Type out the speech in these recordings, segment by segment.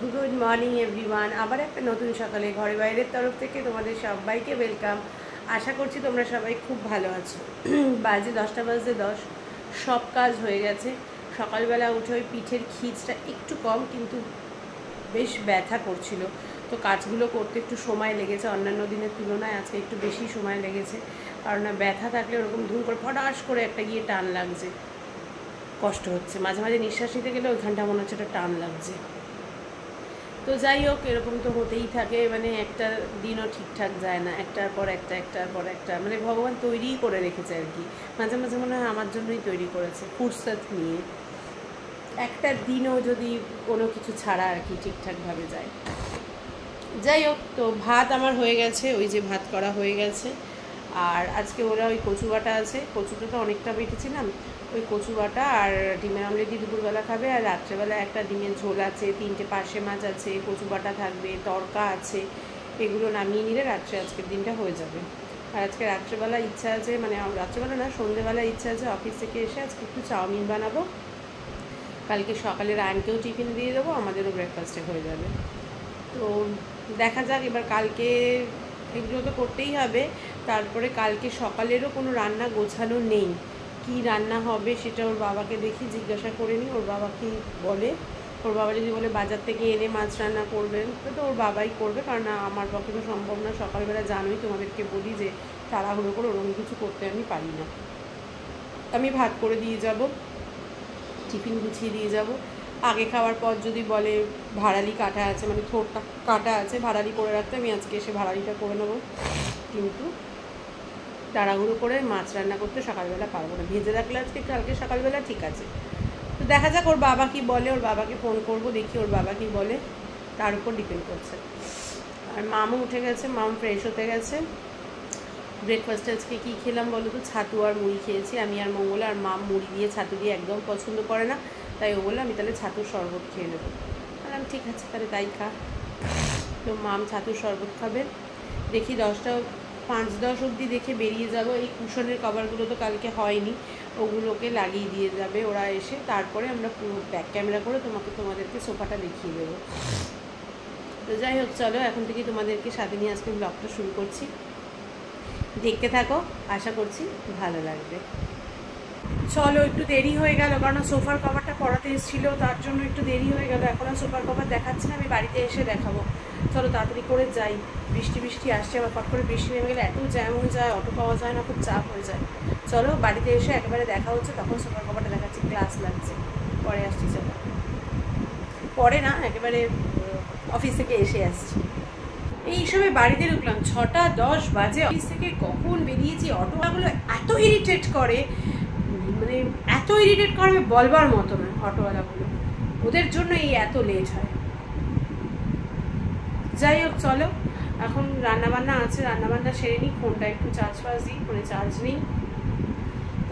Good morning everyone. আবার একটা নতুন সকালে ঘরে বাইরের তরফ থেকে তোমাদের সবাইকে ওয়েলকাম। আশা করছি তোমরা সবাই খুব ভালো আছো। বাজে 10টা বাজে 10, সব কাজ হয়ে গেছে। সকালবেলা উঠে ওই পিঠের খিঁচটা একটু কম, কিন্তু বেশ ব্যথা করছিল, তো কাজগুলো করতে একটু সময় লেগেছে। অন্যান্য দিনের তুলনায় আজকে একটু বেশি সময় লেগেছে, কারণ ব্যথা থাকলে ওরকম ধুম করে ফটাস করে একটা গিয়ে টান লাগছে, কষ্ট হচ্ছে। মাঝে মাঝে নিঃশ্বাস নিতে গেলে ওইখানটা মনে হচ্ছে একটা টান লাগছে। তো যাই হোক, এরকম তো হতেই থাকে, মানে একটা দিনও ঠিকঠাক যায় না, একটার পর একটা একটার পর একটা, মানে ভগবান তৈরিই করে রেখেছে আর কি। মাঝে মাঝে মনে হয় আমার জন্যই তৈরি করেছে, ফুরসত নিয়ে একটা দিনও যদি কোনো কিছু ছাড়া আর কি ঠিকঠাকভাবে যায়। যাই হোক, তো ভাত আমার হয়ে গেছে, ওই যে ভাত করা হয়ে গেছে। আর আজকে ওরা ওই কচু বাটা আছে, কচুটা তো অনেকটা বেটেছিলাম, ওই কচু বাটা আর ডিমের আমলেট দিয়ে দুপুরবেলা খাবে। আর রাত্রেবেলা একটা ডিমের ঝোল আছে, 3টে পার্শে মাছ আছে, কচু বাটা থাকবে, তড়কা আছে। এগুলো নামিয়ে নিলে রাত্রে আজকের দিনটা হয়ে যাবে। আর আজকে রাত্রেবেলা ইচ্ছা আছে, মানে রাত্রেবেলা না, সন্ধ্যেবেলা ইচ্ছা আছে অফিস থেকে এসে আজকে একটু চাউমিন বানাবো। কালকে সকালে রায়নকেও টিফিন দিয়ে দেবো, আমাদেরও ব্রেকফাস্টে হয়ে যাবে। তো দেখা যাক এবার, কালকে এগুলো তো করতেই হবে। তারপরে কালকে সকালেরও কোনো রান্না গোছানো নেই, কি রান্না হবে সেটা ওর বাবাকে দেখি জিজ্ঞাসা করে নিই, ওর বাবা কি বলে। ওর বাবা যদি বলে বাজার থেকে এনে মাছ রান্না করবেন, তো ওর বাবাই করবে, কারণ আমার পক্ষে তো সম্ভব না। সকালবেলা জানোই, তোমাদেরকে বলি যে তাড়াহুড়ো করে ওরকম কিছু করতে আমি পারি না। আমি ভাত করে দিয়ে যাব, টিফিন গুছিয়ে দিয়ে যাব। আগে খাওয়ার পর যদি বলে ভাড়ালি কাটা আছে, মানে থোড়টা কাটা আছে, ভাড়ালি করে রাখতে, আমি আজকে এসে ভাড়ালিটা করে নেবো। কিন্তু তাড়াহুড়ো করে মাছ রান্না করতে সকালবেলা পারবো না, ভেজে রাখলে আজকে কালকে সকালবেলা ঠিক আছে। তো দেখা যাক ওর বাবা কি বলে, ওর বাবাকে ফোন করব, দেখি ওর বাবা কি বলে, তার উপর ডিপেন্ড করছে। আর মামু উঠে গেছে, মামু ফ্রেশ হতে গেছে। ব্রেকফাস্টে আজকে কী খেলাম বলো তো? ছাতু আর মুড়ি খেয়েছি আমি আর মঙ্গলা। আর মাম মুড়ি দিয়ে ছাতু দিয়ে একদম পছন্দ করে না, তাই ও বললো আমি তাহলে ছাতুর শরবত খেয়ে নেবো। বললাম ঠিক আছে, তাহলে তাই খা। তো মাম ছাতুর শরবত খাবে। দেখি 10টা 5-10 অবধি দেখে বেরিয়ে যাব। এই কুশনের কভারগুলো তো কালকে হয়নি, ওগুলোকে লাগিয়ে দিয়ে যাবে ওরা এসে। তারপরে আমরা পুরো ব্যাক ক্যামেরা করে তোমাদেরকে সোফাটা দেখিয়ে দেবো। তো যাই হোক, চলো এখন থেকে তোমাদেরকে সাথে নিয়ে আজকে ব্লগটা শুরু করছি, দেখতে থাকো, আশা করছি ভালো লাগবে। চলো, একটু দেরি হয়ে গেল, কারণ সোফার কভারটা পরাতে এসেছিল, তার জন্য একটু দেরি হয়ে গেল। এখন আর সোফার কভার দেখাচ্ছি না, আমি বাড়িতে এসে দেখাবো। চলো তাড়াতাড়ি করে যাই, বৃষ্টি আসছে, আবার ফট করে বৃষ্টি নেমে গেলে এত জ্যাম হয়ে যায়, অটো পাওয়া যায় না, খুব চাপ হয়ে যায়। চলো বাড়িতে এসে একেবারে দেখা হচ্ছে, তখন সোফার কভারটা দেখাচ্ছি, ক্লাস লাগছে। পরে আসছি, চলো। পরে না, একেবারে অফিস থেকে এসে আসছি। এই সময় বাড়িতে ঢুকলাম, 6টা 10 বাজে। অফিস থেকে কখন বেরিয়েছি, অটোগুলো এত ইরিটেট করে, মানে এত ইরিটেট করে বলবার মতো না। অটোওয়ালাগুলো, ওদের জন্য এই এত লেট হয়। যাই হোক, চলো এখন রান্নাবান্না আছে, রান্নাবান্না সেরে নিই, ফোনটা একটু চার্জ দিই, ফোনে চার্জ নিই।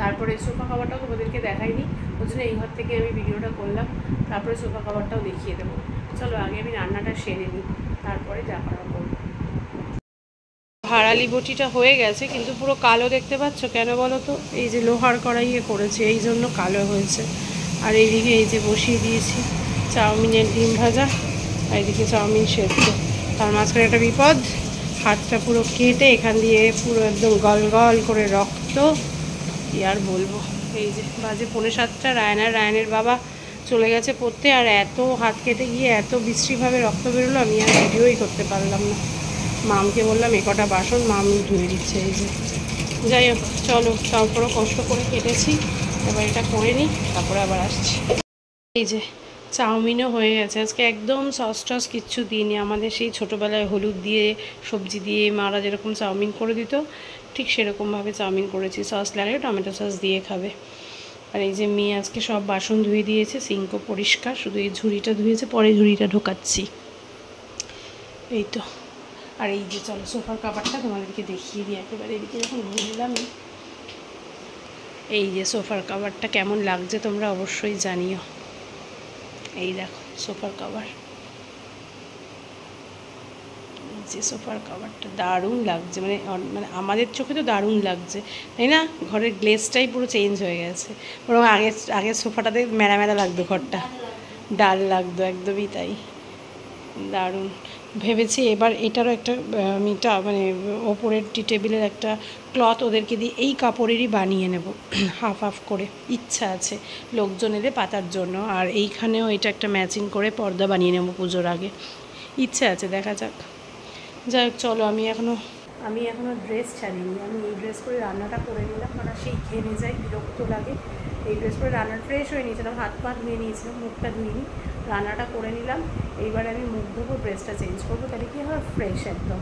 তারপরে সোফা কভারটাও তোমাদেরকে দেখাইনি, ওই জন্য এই ঘর থেকে আমি ভিডিওটা করলাম। তারপরে সোফা কভারটাও দেখিয়ে দেবো। চলো আগে আমি রান্নাটা সেরে নিই, তারপরে যা করা করবো। ভাড়ালি বটিটা হয়ে গেছে, কিন্তু পুরো কালো দেখতে পাচ্ছ কেন বলো তো? এই যে লোহার কড়াইয়ে করেছে, এই জন্য কালো হয়েছে। আর এইদিকে এই যে বসিয়ে দিয়েছি চাউমিনের ডিম ভাজা, আর এইদিকে চাউমিন সেদ্ধ। তার মাঝখানে একটা বিপদ, হাতটা পুরো কেটে এখান দিয়ে পুরো একদম গল গল করে রক্ত, কি আর বলবো। এই যে বাজে 6:45, রায়নের বাবা চলে গেছে পড়তে, আর এত হাত কেটে গিয়ে এত বিশ্রীভাবে রক্ত বেরোলো, আমি আর ভিডিওই করতে পারলাম না। মামকে বললাম কটা বাসন, মাম ধুয়ে দিচ্ছে। এই যে, যাই হোক চলো, তারপরও কষ্ট করে কেটেছি, এবার এটা করে নিই, তারপরে আবার আসছি। এই যে চাউমিনও হয়ে গেছে, আজকে একদম সস টস কিচ্ছু দিইনি। আমাদের সেই ছোটোবেলায় হলুদ দিয়ে সবজি দিয়ে মারা যেরকম চাউমিন করে দিত, ঠিক সেরকমভাবে চাউমিন করেছি। সস লাগলে টমেটো সস দিয়ে খাবে। আর এই যে মেয়ে আজকে সব বাসন ধুয়ে দিয়েছে, সিঙ্কও পরিষ্কার, শুধু এই ঝুড়িটা ধুয়েছে, পরে ঝুড়িটা ঢোকাচ্ছি। এই তো। আর এই যে চলো সোফার কাভারটা তোমাদেরকে দেখিয়ে দিই একেবারে। এদিকে যখন ঘুরলাম, এই যে সোফার কাভারটা কেমন লাগছে তোমরা অবশ্যই জানিও। এই দেখো সোফার কাভার, এই যে সোফার কাভারটা দারুণ লাগছে, মানে আমাদের চোখে তো দারুণ লাগছে, তাই না? ঘরের গ্লেজটাই পুরো চেঞ্জ হয়ে গেছে। বরং আগের সোফাটাতে মেলা মেলা লাগতো, ঘরটা ডাল লাগতো, একদমই তাই। দারুণ। ভেবেছি এবার এটারও একটা আমি মানে ওপরের টি টেবিলের একটা ক্লথ ওদেরকে দিয়ে এই কাপড়েরই বানিয়ে নেব, হাফ হাফ করে। ইচ্ছা আছে লোকজন এলে পাতার জন্য। আর এইখানেও এটা একটা ম্যাচিং করে পর্দা বানিয়ে নেব পুজোর আগে, ইচ্ছে আছে, দেখা যাক। যাই হোক চলো, আমি এখনও ড্রেস ছাড়িনি। আমি এই ড্রেস পরে রান্নাটা করে নিলাম, কারণ সেই ঘেমে যাই, বিরক্ত লাগে। এই ড্রেস পরে রান্না ফ্রেশ হয়ে নিয়েছিলাম, হাত পা ধুয়ে নিয়েছিলাম, মুখটা ধুইনি, রান্নাটা করে নিলাম। এইবার আমি মুখ ধোবো, ড্রেসটা চেঞ্জ করবো, তাহলে কী হয় ফ্রেশ একদম।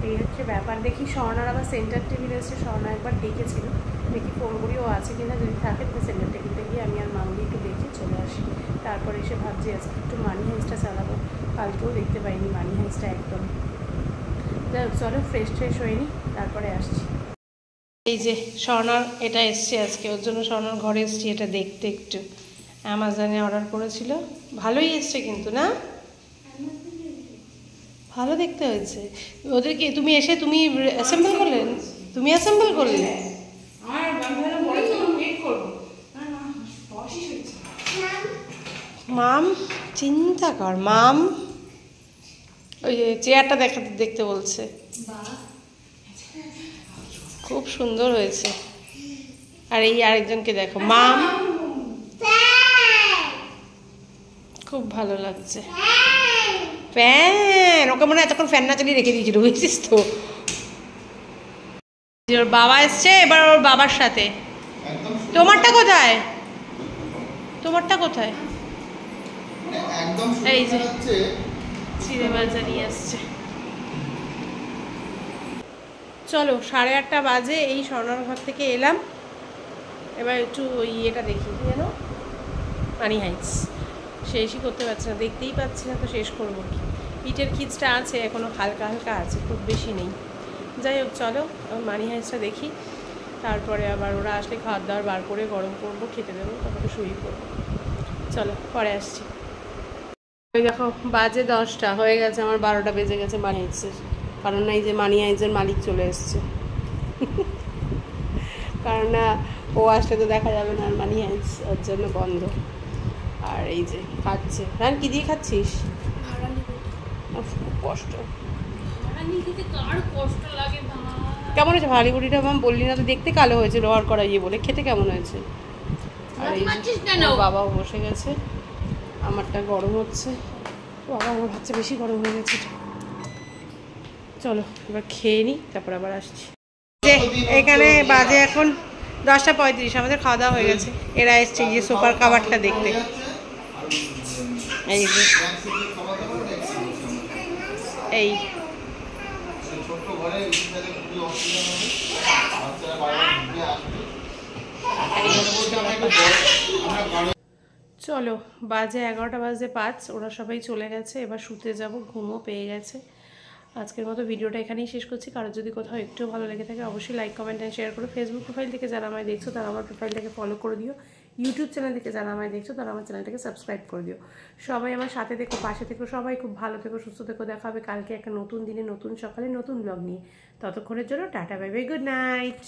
এই হচ্ছে ব্যাপার। দেখি স্বর্ণার আবার সেন্টার টেবিল এসে, স্বর্ণা একবার ডেকেছিল, দেখি ফোন করিও আছে কিনা, যদি থাকে তাহলে সেন্টার টেবিলটা গিয়ে আমি আর মামুলি একটু দেখে চলে আসি। তারপরে এসে ভাবছি আজকে একটু মানি হাইসটা চালাবো, কালকেও দেখতে পাইনি মানি হাইসটা একদম। যাই হোক চলো, ফ্রেশ হয়ে নিই, তারপরে আসছি। এই যে স্বর্ণার এটা এসছে আজকে, ওর জন্য স্বর্ণার ঘরে এসছি এটা দেখতে। একটু অ্যামাজনে অর্ডার করেছিল, ভালোই এসছে কিন্তু, না ভালো দেখতে হয়েছে। ওদেরকে তুমি এসে তুমি অ্যাসেম্বল করলে, তুমি অ্যাসেম্বল করলে? মাম চিন্তা কর, মাম ওই যে চেয়ারটা দেখতে বলছে, খুব সুন্দর হয়েছে। আর এই আরেকজনকে দেখো, মাম, খুব ভালো লাগছে। ফ্যান, ওকে মনে হয় এতক্ষণ ফ্যান না চালিয়ে রেখে দিয়েছিল, বুঝছিস তো। ওর বাবা এসছে, এবার ওর বাবার সাথে। তোমারটা কোথায়? তোমারটা কোথায়? এই যে চিড়ে ভাজা নিয়ে আসছে। চলো, 8:30 বাজে, এই স্বর্ণার ঘর থেকে এলাম। এবার একটু ইয়েটা দেখি, যেন মানি হাইটস শেষই করতে পারছি না, দেখতেই পাচ্ছি না, তো শেষ করবো কি। পিঠের খিচটা আছে এখনও, হালকা হালকা আছে, খুব বেশি নেই। যাই হোক চলো, মানি হাইটসটা দেখি, তারপরে আবার ওরা আসলে খাওয়ার দাওয়ার বার করে গরম করবো, খেতে দেবো, তারপরে শুয়ে পড়বো। চলো পরে আসছি। ওই দেখো বাজে 10টা হয়ে গেছে, আমার 12টা বেজে গেছে মানি হাইটসের। কারণ না, এই যে মানি হাইটসের মালিক চলে এসছে। কারণ না, ও আসলে তো দেখা যাবে না, আর মানি হাইটস ওর জন্য বন্ধ। আর এই যে খাচ্ছে। হ্যাঁ, কি দিয়ে খাচ্ছিস? খুব কষ্ট। কেমন হয়েছে ভালি গুড়িটা? মাম বললি না তো, দেখতে কালো হয়েছে রোয়ার করা ইয়ে বলে, খেতে কেমন হয়েছে? আর এই বাবাও বসে গেছে, আমারটা গরম হচ্ছে। বাবা, আমার ভাতটা বেশি গরম হয়ে গেছে। চলো এবার খেয়ে নিই, তারপর আবার আসছি। যে এখানে বাজে এখন 10:35, আমাদের খাওয়া দাওয়া হয়ে গেছে। এরা এসছে যে সোফার কাভারটা দেখতে। এই যে এই চলো, বাজে 11:05, ওরা সবাই চলে গেছে, এবার শুতে যাব, ঘুমও পেয়ে গেছে। আজকের মতো ভিডিওটা এখানেই শেষ করছি। কারোর যদি কোথাও একটু ভালো লেগে থাকে অবশ্যই লাইক, কমেন্ট অ্যান্ড শেয়ার করো। ফেসবুক প্রোফাইল থেকে যারা আমায় দেখছো তারা আমার প্রোফাইলটাকে ফলো করে দিও। ইউটিউব চ্যানেল থেকে যারা আমায় দেখছো তারা আমার চ্যানেলটাকে সাবস্ক্রাইব করে দিও। সবাই আমার সাথে থেকো, পাশে থেকো, সবাই খুব ভালো থেকো, সুস্থ থেকো। দেখা হবে কালকে একটা নতুন দিনে, নতুন সকালে, নতুন ব্লগ নিয়ে। ততক্ষণের জন্য tata, bye bye, good night.